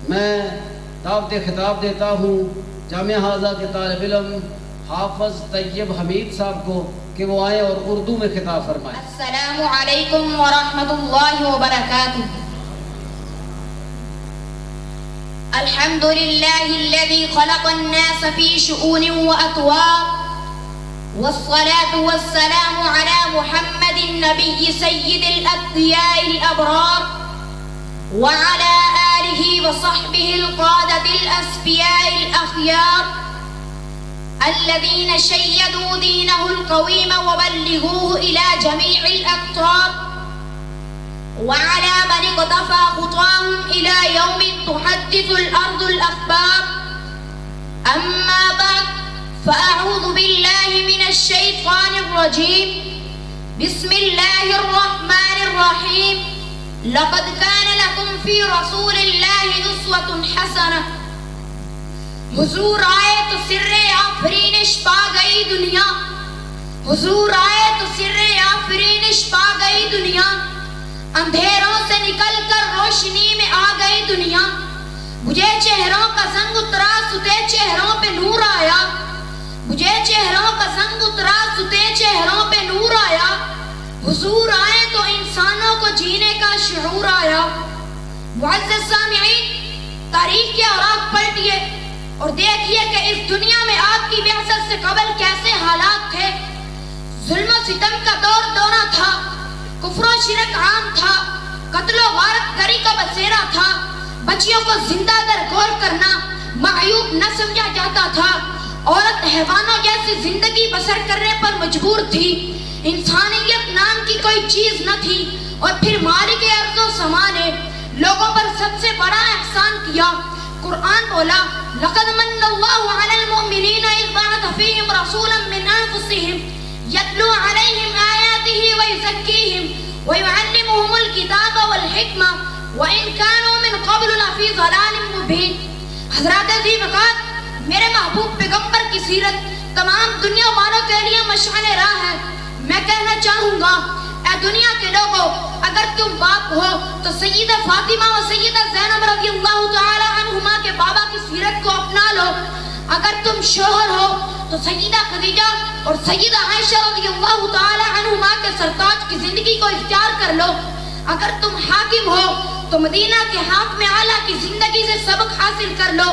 میں دعوت خطاب دیتا ہوں جامعہ ہاضہ کے طالب علم حافظ طیب حمید صاحب کو کہ وہ آئیں اور اردو میں خطاب فرمائیں. السلام علیکم ورحمۃ اللہ وبرکاتہ. الحمد للہ الذی خلق الناس فی شؤون وأطوار والصلاة والسلام على محمد النبي سيد الأتقياء الأبرار وعلى آله وصحبه القادة الأسفياء الأخيار الذين شيدوا دينه القويم وبلغوه إلى جميع الأقطار وعلى من اقتفى خطاهم إلى يوم تحدث الأرض الأخبار. أما بعد فأعوذ بالله من الشيطان الرجيم. بسم الله الرحمن الرحيم. لقد كان لكم في رسول الله أسوة حسنة. حضور آئے تو سر آفرینش پا گئی دنیا. حضور آئے تو سر آفرینش پا گئی دنیا. اندھیروں سے نکل کر روشنی میں آ گئی دنیا. مجھے چہروں کا زنگ اترا ستے چہروں پہ نور آیا. مجھے چہروں کا زنگ اترا ستے چہروں پہ نور آیا. حضور آئے تو انسانوں کو جینے کا شعور آیا. معزز سامعین، تاریخ کے اوراق پلٹیے اور دیکھیے کہ اس دنیا میں آپ کی بعثت سے قبل کیسے حالات تھے. ظلم و ستم کا دور دورہ تھا. کفر و شرک عام تھا. قتل و غارت گری کا بسیرا تھا. بچیوں کو زندہ درگور کرنا معیوب نہ سمجھا جاتا تھا. عورت حیوانوں جیسی زندگی بسر کرنے پر مجبور تھی. انسانیت نام کی کوئی چیز نہ تھی. اور پھر مالک ارض و سما نے لوگوں پر سب سے بڑا احسان کیا. قرآن بولا لقد من اللہ علی المؤمنین اذ بعث فیہم رسولا من انفسہم یتلو علیہم آیاتہ ویزکیہم ویعلمہم الکتاب والحکمہ وَإِن كَانُوا مِن قَبْلُ لَفِي ضَلَالٍ مُبِينٍ. حضرات عزیز وقات، میرے محبوب پیغمبر کی سیرت تمام دنیا والوں کے لیے مشعل راہ ہے. میں کہنا چاہوں گا اے دنیا کے لوگوں، اگر تم باپ ہو تو سیدہ فاطمہ و سیدہ زینب رضی اللہ تعالی عنہما کے بابا کی سیرت کو اپنا لو. اگر تم شوہر ہو تو سیدہ خدیجہ اور سیدہ عائشہ رضی اللہ تعالی عنہما کے سرتاج کی زندگی کو اختیار کر لو. اگر تم حاکم ہو تو مدینہ کے حاکم اعلیٰ کی زندگی سے سبق حاصل کر لو.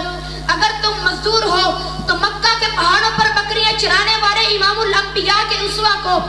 اگر تم مزدور ہو تو مکہ کے پہاڑوں پر بکریاں چرانے والے امام الانبیاء کے اسوہ کو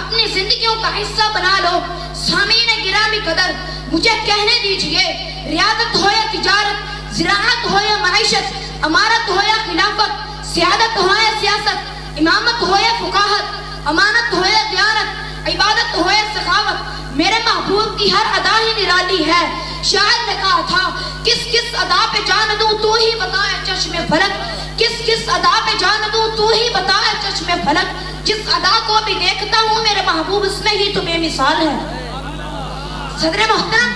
اپنی زندگیوں کا حصہ بنا لو. سامعین گرامی قدر، مجھے کہنے دیجئے، ریاضت ہو یا تجارت، زراعت ہو یا معیشت، امارت ہو یا خلافت، سیادت ہو یا سیاست، امامت ہو یا فقاہت، امانت ہو یا دیانت، عبادت ہو یا سخاوت، میرے محبوب کی ہر ادا ہی نرالی ہے. شاعر نے کہا تھا کس کس ادا پہ جان دوں تو ہی بتائے چشم فلک. کس کس ادا پہ جان دوں تو ہی بتائے چشم فلک. جس ادا کو بھی دیکھتا ہوں میرے محبوب اس میں ہی تو بے مثال ہے. صدر محترم،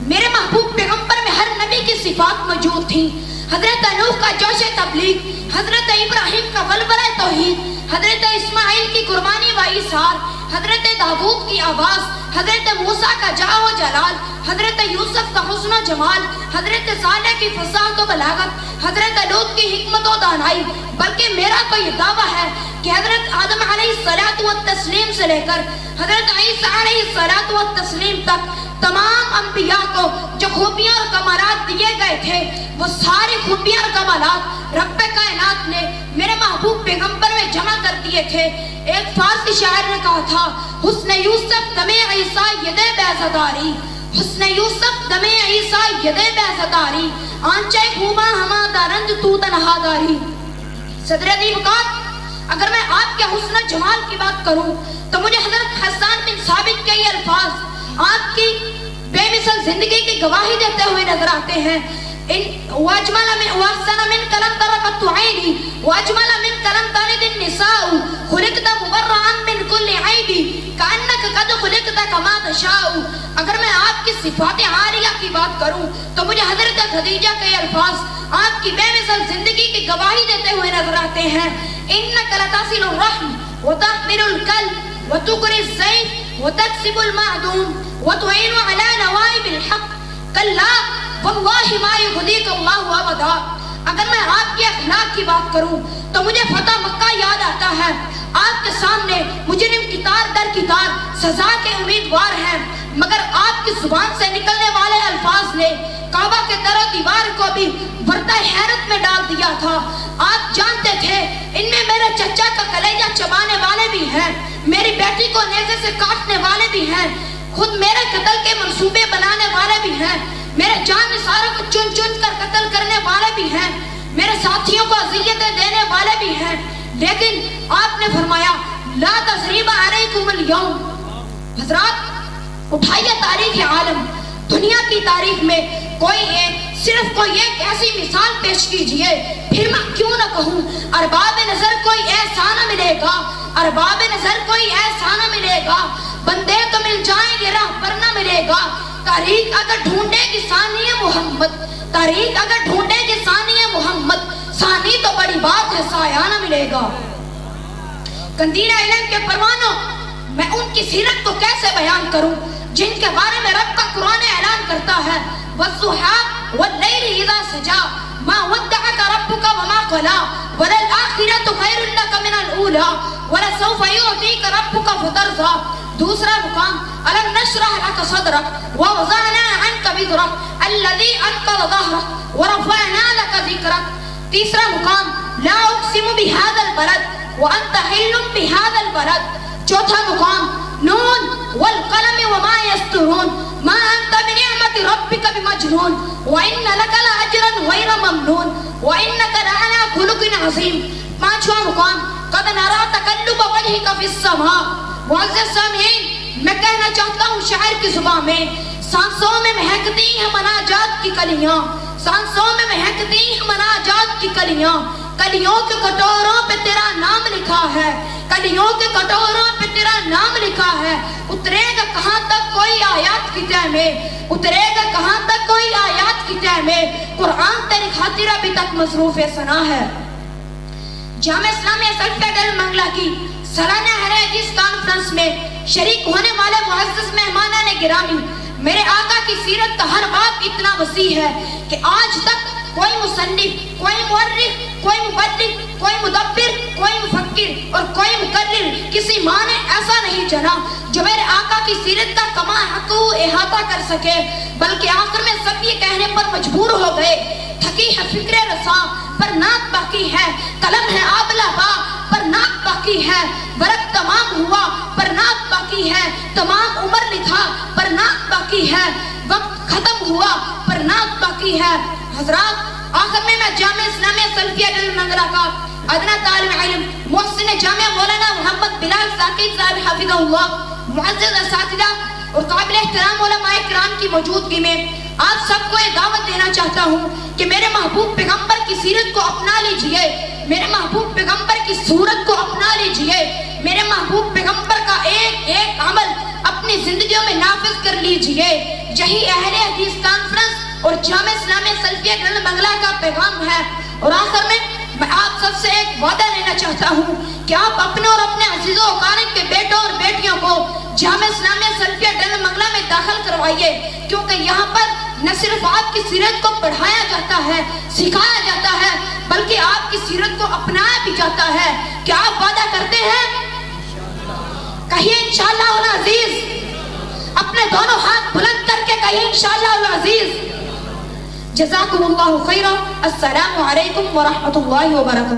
میرے محبوب پیغمبر میں ہر نبی کی صفات موجود تھیں. حضرت نوح کا جوش تبلیغ، حضرت ابراہیم کا ولولہ توحید، حضرت اسماعیل کی قربانی و ایثار، حضرت داؤد کی آواز، حضرت موسیٰ کا جاہ و جلال، حضرت یوسف کا حسن و جمال، حضرت صالح کی فصاحت و بلاغت، حضرت لوط کی حکمت و دانائی. بلکہ میرا تو یہ دعویٰ ہے کہ حضرت آدم علیہ السلام سے لے کر حضرت عیسیٰ علیہ السلام تک تمام انبیاء کو جو خوبیاں اور کمالات دیے گئے تھے، وہ ساری خوبیاں اور کمالات رب کائنات نے میرے محبوب پیغمبر میں جمع کر دیے تھے. ایک فارسی شاعر نے کہا تھا حسن یوسف دمِ عیسیٰ یدِ بیضداری. حسن یوسف دمِ عیسیٰ یدِ بیضداری. آنچہ خوباں ہما دارند تو تنہا داری. صدر عظیم وقات، اگر میں آپ کے حسن جمال کی بات کروں تو مجھے حضرت حسان بن ثابت کے یہ الفاظ آپ کی بے مثل زندگی کی گواہی دیتے ہوئے نظر آتے ہیں. واجمل من واحسن من کلم ترقت عینی واجمل من کلم تلد النساء خلقت مبرعا من کل عیب کانک قد خلقت کما تشاء. اگر میں آپ کی صفات عالیہ کی بات کروں تو مجھے حضرت خدیجہ کے الفاظ آپ کی بے مثل زندگی کی گواہی دیتے ہوئے نظر آتے ہیں. انک لتصل الرحم وتحمل الكلب وتقري السيف وتكسب المعدوم وتعين على نوائب الحق. کلا واللہ ما یخزیک اللہ ابدا. اگر میں آپ کے اخلاق کی بات کروں تو مجھے فتح مکہ یاد آتا ہے. آپ کے سامنے مجرم کتار در کتار سزا کے امیدوار ہیں، مگر آپ کی زبان سے نکلنے والے الفاظ نے کعبہ کے در و دیوار کو بھی ورطہ حیرت میں ڈال دیا تھا. آپ جانتے تھے ان میں میرے چچا کا کلیجہ چبانے والے بھی ہیں، میری بیٹی کو نیزے سے کاٹنے والے بھی ہیں، خود میرے قتل کے منصوبے بنانے والے بھی ہیں، میرے جان نثاروں کو چن چن کر قتل کرنے والے بھی ہیں، میرے ساتھیوں کو اذیتیں دینے والے بھی ہیں. لیکن آپ نے فرمایا لا تثریب علیکم اليوم. حضرات اٹھائیے تاریخ عالم، دنیا کی تاریخ میں کوئی ایک ایسی مثال پیش کیجئے، پھر میں کیوں نہ کہوں ارباب نظر کوئی ایسا نہ ملے گا، ارباب نظر کوئی ایسا نہ ملے گا، بندے تو مل جائیں گے راہ پر نہ ملے گا. تاریخ اگر ڈھونڈے گی ثانی محمد، تاریخ اگر ڈھونڈے گی ثانی محمد، ثانی تو بڑی بات ہے سایہ نہ ملے گا. قندیل علم کے پروانوں، میں ان کی سیرت کو کیسے بیان کروں جن کے بارے میں رب کا قرآن اعلان کرتا ہے والضحیٰ واللیل اذا سجا ما ودعک ربک وما قلا وللآخرۃ خیر لک من الاولی ولسوف یعطیک ربک فترضی. دوسرا مقام الم نشرح لک صدرک ووضعنا عنک وزرک الذی انقض ظہرک ورفعنا لک ذکرک. تیسرا مقام لا اقسم بهذا البلد وانت حل بهذا البلد. چوتھا مقام نون والقلم وما يسطرون ما انت بنعمت ربک بمجنون وان لک لاجرا غیر ممنون وانک لعلی خلق عظیم. پانچواں مقام قد نرى تقلب وجهك في السماء. معزز سامعین، میں کہنا چاہتا ہوں شاعر کی زبان میں، سانسوں میں مہکتی ہیں مناجات کی کلیاں، سانسوں میں مہکتی ہیں مناجات کی کلیاں، کلیوں کے کٹوروں پہ تیرا نام لکھا ہے، کلیوں کے کٹوروں پہ تیرا نام لکھا ہے. اترے گا کہاں تک کوئی آیات کی تہ میں، اترے گا کہاں تک کوئی آیات کی تہ میں، قرآن تیری خاطر ابھی تک مصروف ثنا ہے. جامعہ اسلامیہ سلفیہ ڈل منگلہ کی سالانہ حدیث کانفرنس میں شریک ہونے والے معزز مہمانان گرامی، میرے آقا کی سیرت کا ہر باب اتنا وسیع ہے کہ آج تک کوئی مصنف، کوئی مورخ، کوئی مبلغ، کوئی مدبر، کوئی مفکر اور کوئی مقرر کسی ماں نے ایسا نہیں جنا جو میرے آقا کی سیرت کا کما حق احاطہ کر سکے، بلکہ آخر میں سب یہ کہنے پر مجبور ہو گئے تھکی ہے فکر رساں پر نعت باقی ہے، قلم ہے آبلہ با پر نعت باقی ہے، ورق تمام ہوا پر نعت باقی ہے، تمام عمر لکھا پر نعت باقی ہے، وقت ختم ہوا پر نعت باقی ہے. حضرات آخر میں جامعہ اسلامیہ سلفیہ ڈل منگلہ کا ادنا طالب علم محسن جامعہ مولانا محمد بلال ثاقب صاحب حفظہ اللہ، معزز اساتذہ اور قابل احترام علماء کرام کی موجودگی میں آپ سب کو یہ دعوت دینا چاہتا ہوں کہ میرے محبوب پیغمبر کی سیرت کو اپنا لیجئے، میرے محبوب پیغمبر کی صورت کو اپنا لیجئے، میرے محبوب پیغمبر کا ایک ایک عمل اپنی زندگیوں میں نافذ کر لیجئے. یہی اہل حدیث کانفرنس اور جامعہ اسلامیہ سلفیہ ڈل منگلہ کا پیغام ہے. اور آخر میں آپ سب سے ایک وعدہ لینا چاہتا ہوں کہ آپ اپنے اور اپنے عزیزوں و اقارب کے بیٹوں اور بیٹیوں کو جامعہ اسلامیہ سلفیہ ڈل منگلہ میں داخل کروائیے، کیونکہ یہاں پر نہ صرف آپ کی سیرت کو پڑھایا جاتا ہے، سکھایا جاتا ہے، بلکہ آپ کی سیرت کو اپنایا بھی جاتا ہے. کیا آپ وعدہ کرتے ہیں؟ کہیے انشاءاللہ العزیز، اپنے دونوں ہاتھ بلند کر کے کہیے انشاءاللہ العزیز. جزاکم اللہ خیرا. السلام علیکم ورحمۃ اللہ وبرکاتہ.